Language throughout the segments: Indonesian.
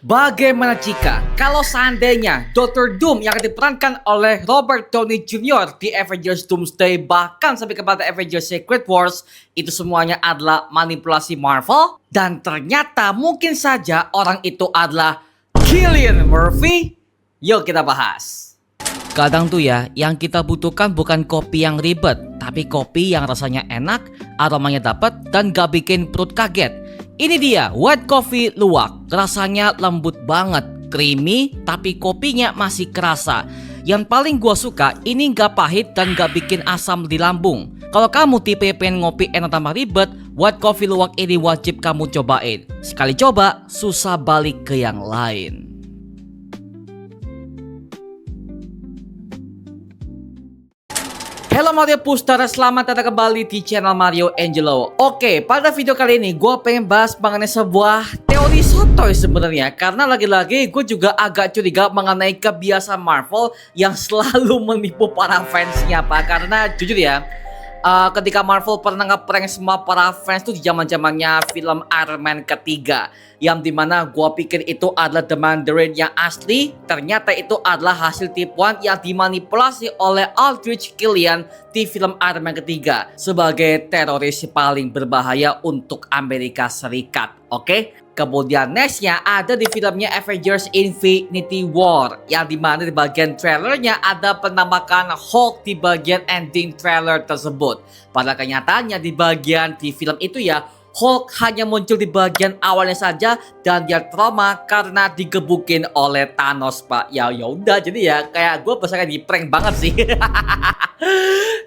Bagaimana jika kalau seandainya Dr. Doom yang diperankan oleh Robert Downey Jr. di Avengers Doomsday bahkan sampai kepada Avengers Secret Wars itu semuanya adalah manipulasi Marvel dan ternyata mungkin saja orang itu adalah Cillian Murphy? Yuk kita bahas. Kadang tuh ya, yang kita butuhkan bukan kopi yang ribet, tapi kopi yang rasanya enak, aromanya dapat, dan gak bikin perut kaget. Ini dia, white coffee luwak. Rasanya lembut banget, creamy, tapi kopinya masih kerasa. Yang paling gua suka, ini gak pahit dan gak bikin asam di lambung. Kalau kamu tipe pengen ngopi enak tambah ribet, white coffee luwak ini wajib kamu cobain. Sekali coba, susah balik ke yang lain. Halo Mario Puster, selamat datang kembali di channel Mario Angelo. Oke, pada video kali ini gue pengen bahas mengenai sebuah teori sotoy sebenarnya. Karena lagi-lagi gue juga agak curiga mengenai kebiasaan Marvel yang selalu menipu para fansnya Pak. Karena jujur ya, ketika Marvel pernah nge-prank semua para fans tuh di zaman-zamannya film Iron Man ketiga, yang dimana gua pikir itu adalah The Mandarin yang asli, ternyata itu adalah hasil tipuan yang dimanipulasi oleh Aldrich Killian di film Iron Man ketiga sebagai teroris paling berbahaya untuk Amerika Serikat. Oke? Kemudian nextnya ada di filmnya Avengers Infinity War, yang dimana di bagian trailernya ada penamakan Hulk di bagian ending trailer tersebut. Pada kenyataannya di bagian di film itu ya, Hulk hanya muncul di bagian awalnya saja dan dia trauma karena digebukin oleh Thanos Pak. Ya udah, jadi ya kayak gue besarnya di prank banget sih.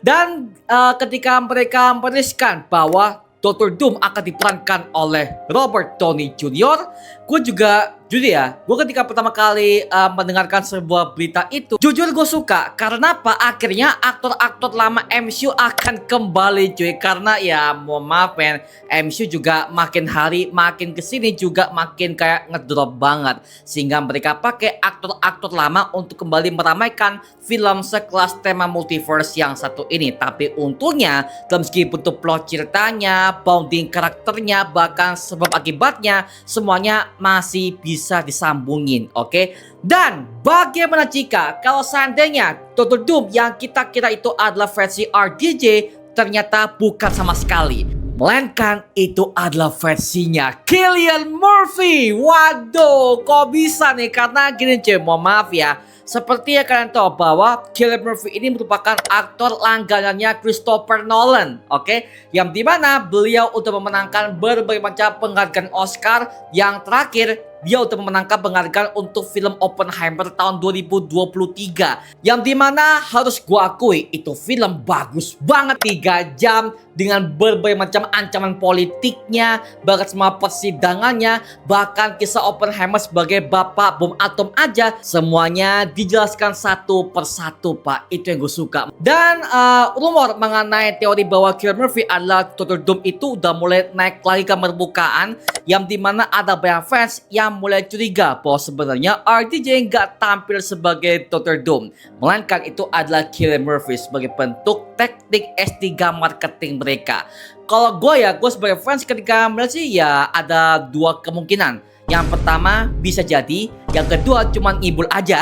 Dan ketika mereka menuliskan bahwa Dr. Doom akan diperankan oleh Robert Downey Jr., gue juga jujur ya, gue ketika pertama kali mendengarkan sebuah berita itu, jujur gue suka. Karena apa? Akhirnya aktor-aktor lama MCU akan kembali cuy. Karena ya mohon maaf men, MCU juga makin hari makin kesini juga makin kayak ngedrop banget. Sehingga mereka pakai aktor-aktor lama untuk kembali meramaikan film sekelas tema multiverse yang satu ini. Tapi untungnya dalam segi bentuk plot ceritanya, bounding karakternya, bahkan sebab akibatnya semuanya masih bisa disambungin, oke? Dan bagaimana jika kalau seandainya Dr. Doom yang kita kira itu adalah versi RDJ ternyata bukan sama sekali, melainkan itu adalah versinya Cillian Murphy. Waduh, kok bisa nih? Karena gini cuy, mohon maaf ya, seperti yang kalian tahu bahwa Cillian Murphy ini merupakan aktor langganannya Christopher Nolan, oke? Yang dimana beliau untuk memenangkan berbagai macam penghargaan Oscar. Yang terakhir, dia untuk memenangkan penghargaan untuk film Oppenheimer tahun 2023. Yang dimana harus gua akui itu film bagus banget, 3 jam dengan berbagai macam ancaman politiknya, bahkan semua persidangannya, bahkan kisah Oppenheimer sebagai bapak bom atom aja, semuanya dijelaskan satu persatu Pak. Itu yang gue suka. Dan rumor mengenai teori bahwa Cillian Murphy adalah Dr. Doom itu udah mulai naik lagi ke permukaan, yang dimana ada banyak fans yang mulai curiga bahwa sebenarnya RDJ nggak tampil sebagai Dr. Doom, melainkan itu adalah Cillian Murphy sebagai bentuk teknik S3 marketing mereka. Kalau gue sebagai fans ketika melihat sih ya ada dua kemungkinan. Yang pertama bisa jadi, yang kedua cuman ngibul aja.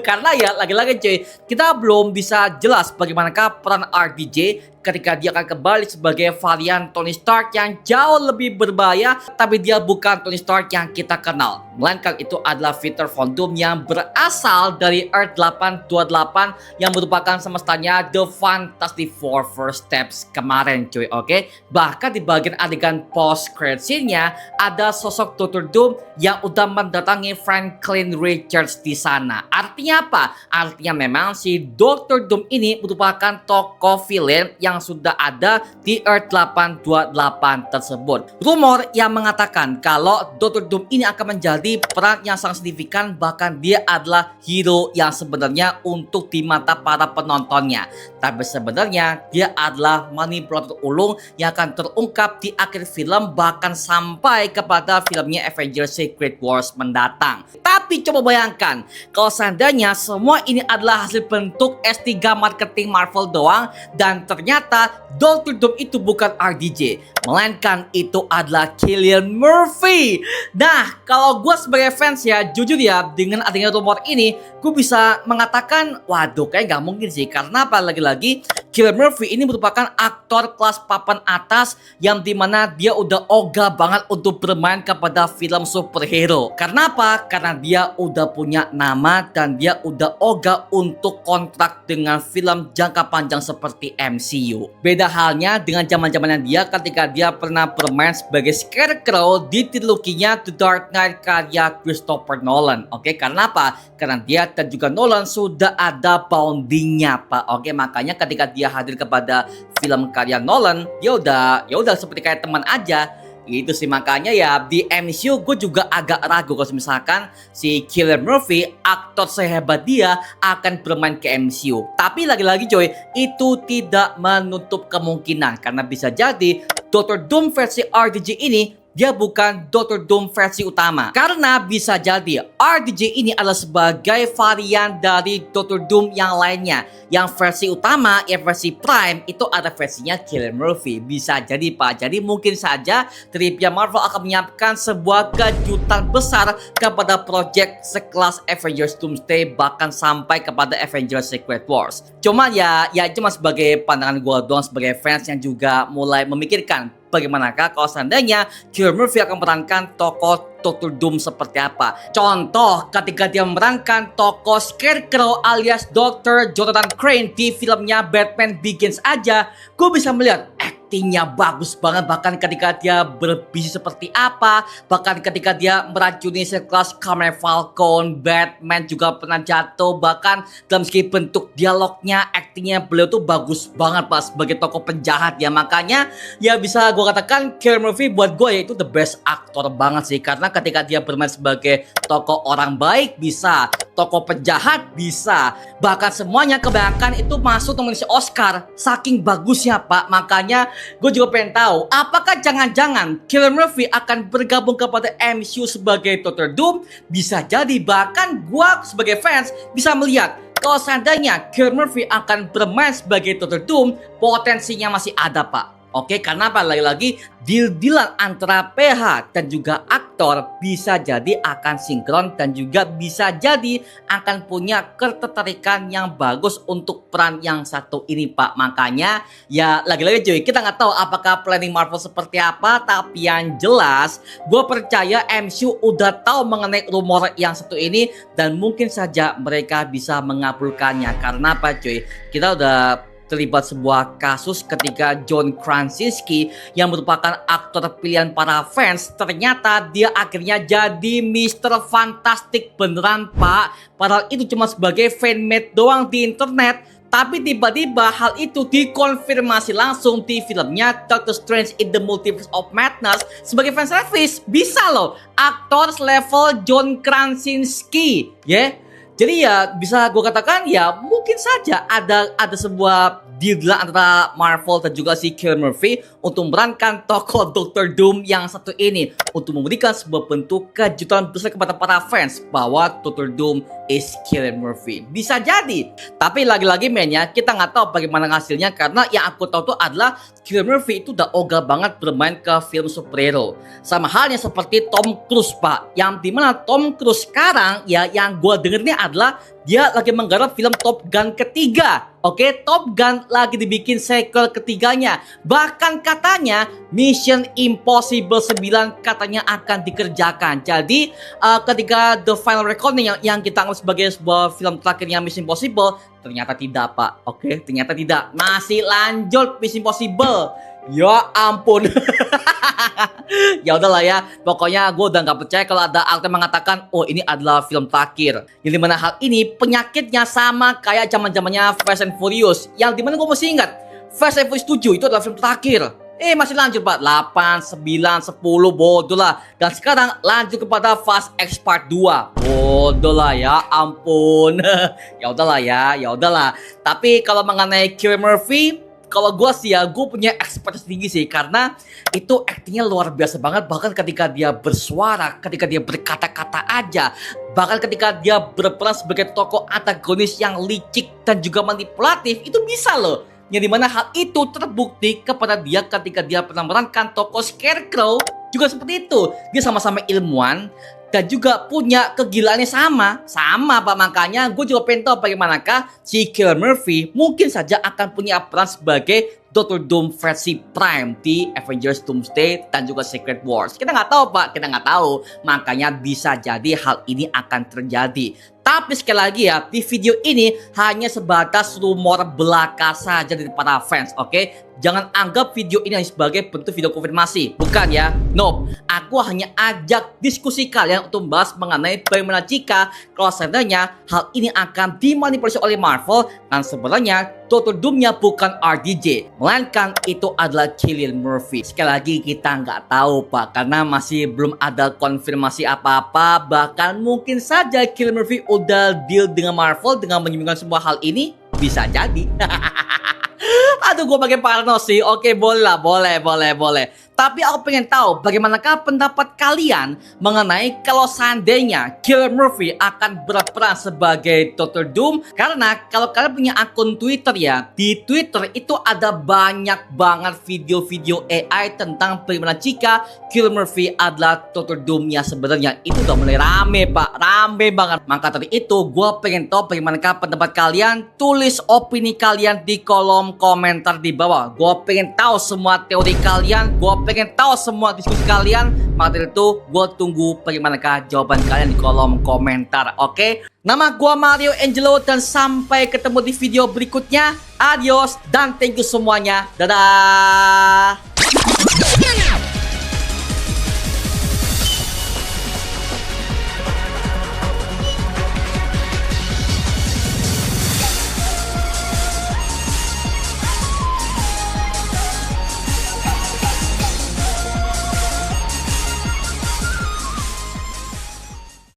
Karena ya lagi-lagi cuy, kita belum bisa jelas bagaimanakah peran RDJ ketika dia akan kembali sebagai varian Tony Stark yang jauh lebih berbahaya. Tapi dia bukan Tony Stark yang kita kenal, melainkan itu adalah Victor Von Doom yang berasal dari Earth 828 yang merupakan semestanya The Fantastic Four First Steps kemarin cuy, oke? Bahkan di bagian adegan post credit scene-nya ada sosok Dr. Doom yang udah mendatangi Franklin Richards di sana. Artinya apa? Artinya memang si Dr. Doom ini merupakan tokoh villain yang sudah ada di Earth 828 tersebut. Rumor yang mengatakan kalau Dr. Doom ini akan menjadi peran yang sangat signifikan, bahkan dia adalah hero yang sebenarnya untuk di mata para penontonnya. Tapi sebenarnya dia adalah manipulator ulung yang akan terungkap di akhir film, bahkan sampai kepada filmnya Avengers Secret Wars mendatang. Tapi coba bayangkan kalau seandainya semua ini adalah hasil bentuk S3 marketing Marvel doang, dan ternyata ternyata Dr. Doom itu bukan RDJ, melainkan itu adalah Cillian Murphy. Nah, kalau gue sebagai fans ya, jujur ya, dengan adanya rumor ini, gue bisa mengatakan, waduh, kayak gak mungkin sih. Karena apa, lagi-lagi Cillian Murphy ini merupakan aktor kelas papan atas yang dimana dia udah ogah banget untuk bermain kepada film superhero. Karena apa? Karena dia udah punya nama dan dia udah ogah untuk kontrak dengan film jangka panjang seperti MCU. Beda halnya dengan zaman-zamannya dia ketika dia pernah bermain sebagai Scarecrow di triloginya The Dark Knight karya Christopher Nolan. Oke, karena apa? Karena dia dan juga Nolan sudah ada bondingnya, Pak. Oke, makanya ketika dia hadir kepada film karya Nolan, ya udah seperti kayak teman aja. Itu sih, makanya ya di MCU gue juga agak ragu kalau misalkan si Cillian Murphy, aktor sehebat dia, akan bermain ke MCU. Tapi lagi-lagi coy, itu tidak menutup kemungkinan karena bisa jadi Dr. Doom versi RDJ ini dia bukan Dr. Doom versi utama. Karena bisa jadi RDJ ini adalah sebagai varian dari Dr. Doom yang lainnya. Yang versi utama, yang versi Prime, itu ada versinya Cillian Murphy. Bisa jadi, Pak. Jadi mungkin saja trivia Marvel akan menyiapkan sebuah kejutan besar kepada project sekelas Avengers Doomsday, bahkan sampai kepada Avengers Secret Wars. Cuma ya cuma sebagai pandangan gue doang, sebagai fans yang juga mulai memikirkan bagaimanakah kalau seandainya Cillian Murphy akan memerankan tokoh Dr. Doom seperti apa. Contoh, ketika dia memerankan tokoh Scarecrow alias Dr. Jonathan Crane di filmnya Batman Begins aja, gue bisa melihat aktingnya bagus banget. Bahkan ketika dia berbisnis seperti apa, bahkan ketika dia meracuni sekelas Kamala Falcon, Batman juga pernah jatuh. Bahkan dalam segi bentuk dialognya, aktingnya beliau tuh bagus banget, Pak, sebagai tokoh penjahat ya. Makanya ya bisa gue katakan Cillian Murphy buat gue ya itu the best aktor banget sih. Karena ketika dia bermain sebagai tokoh orang baik bisa, tokoh penjahat bisa, bahkan semuanya kebanyakan itu masuk nominasi Oscar saking bagusnya, Pak. Makanya gue juga pengen tahu apakah jangan-jangan Cillian Murphy akan bergabung kepada MCU sebagai Dr. Doom. Bisa jadi, bahkan gue sebagai fans bisa melihat kalau seandainya Cillian Murphy akan bermain sebagai Dr. Doom, potensinya masih ada, Pak. Oke, karena apa? Lagi-lagi deal-dealan antara PH dan juga aktor bisa jadi akan sinkron dan juga bisa jadi akan punya ketertarikan yang bagus untuk peran yang satu ini, Pak. Makanya ya lagi-lagi cuy, kita nggak tahu apakah planning Marvel seperti apa, tapi yang jelas gue percaya MCU udah tahu mengenai rumor yang satu ini dan mungkin saja mereka bisa mengabulkannya. Karena apa cuy? Kita udah terlibat sebuah kasus ketika John Krasinski yang merupakan aktor pilihan para fans, ternyata dia akhirnya jadi Mr. Fantastic beneran, Pak. Padahal itu cuma sebagai fanmade doang di internet. Tapi tiba-tiba hal itu dikonfirmasi langsung di filmnya Doctor Strange in the Multiverse of Madness sebagai fan service. Bisa loh aktor level John Krasinski, ya. Jadi ya bisa gue katakan ya mungkin saja ada sebuah deal antara Marvel dan juga si Cillian Murphy untuk memerankan tokoh Dr. Doom yang satu ini untuk memberikan sebuah bentuk kejutan besar kepada para fans bahwa Dr. Doom is Cillian Murphy. Bisa jadi, tapi lagi-lagi mainnya kita nggak tahu bagaimana hasilnya karena yang aku tahu tuh adalah Cillian Murphy itu udah ogah banget bermain ke film superhero. Sama halnya seperti Tom Cruise, Pak, yang dimana Tom Cruise sekarang ya yang gue dengernya adalah dia lagi menggarap film Top Gun ketiga. Oke, Top Gun lagi dibikin sequel ketiganya. Bahkan katanya Mission Impossible 9 katanya akan dikerjakan. Jadi ketika The Final Reckoning yang kita anggap sebagai sebuah film terakhirnya Mission Impossible, ternyata tidak, Pak. Oke, ternyata tidak. Masih lanjut Mission Impossible. Ya ampun. Ya udahlah ya, pokoknya gue udah nggak percaya kalau ada aktor mengatakan oh ini adalah film terakhir. Yang dimana hal ini penyakitnya sama kayak zaman-zamannya Fast and Furious, yang dimana gue masih ingat Fast and Furious 7 itu adalah film terakhir. Masih lanjut, Pak, 8, 9, 10, bodoh lah. Dan sekarang lanjut kepada Fast X Part 2. Bodoh lah ya, ampun. Ya udahlah ya udahlah. Tapi kalau mengenai Cillian Murphy, kalau gue sih ya, gue punya ekspektasi tinggi sih. Karena itu aktingnya luar biasa banget. Bahkan ketika dia bersuara, ketika dia berkata-kata aja, bahkan ketika dia berperan sebagai tokoh antagonis yang licik dan juga manipulatif, itu bisa loh yang dimana hal itu terbukti kepada dia ketika dia pernah memerankan tokoh Scarecrow. Juga seperti itu, dia sama-sama ilmuwan dan juga punya kegilaannya sama Pak. Makanya gue juga pengen tahu bagaimanakah si Cillian Murphy mungkin saja akan punya peran sebagai Dr. Doom versi Prime di Avengers Doomsday dan juga Secret Wars. Kita nggak tahu Pak, kita nggak tahu. Makanya bisa jadi hal ini akan terjadi. Tapi sekali lagi ya, di video ini hanya sebatas rumor belaka saja dari para fans, oke? Jangan anggap video ini sebagai bentuk video konfirmasi, bukan ya? No, aku hanya ajak diskusi kalian untuk membahas mengenai bagaimana jika kalau sebenarnya hal ini akan dimanipulasi oleh Marvel dan sebenarnya Dr. Doom-nya bukan RDJ, melainkan itu adalah Cillian Murphy. Sekali lagi kita nggak tahu Pak, karena masih belum ada konfirmasi apa-apa. Bahkan mungkin saja Cillian Murphy udah deal dengan Marvel dengan menyembunyikan semua hal ini, bisa jadi. Aduh, gue pakai parno sih. Oke, boleh lah, boleh. Tapi aku pengen tahu bagaimanakah pendapat kalian mengenai kalau seandainya Cillian Murphy akan berperan sebagai Dr. Doom. Karena kalau kalian punya akun Twitter ya, di Twitter itu ada banyak banget video-video AI tentang bagaimana jika Cillian Murphy adalah Dr. Doom-nya sebenarnya. Itu udah mulai rame Pak, rame banget. Maka dari itu gue pengen tahu bagaimanakah pendapat kalian. Tulis opini kalian di kolom komentar di bawah. Gue pengen tahu semua teori kalian, gue pengen tahu semua diskusi kalian. Maka dari itu gue tunggu bagaimanakah jawaban kalian di kolom komentar. Oke? Nama gue Mario Angelo dan sampai ketemu di video berikutnya. Adios dan thank you semuanya. Dadah.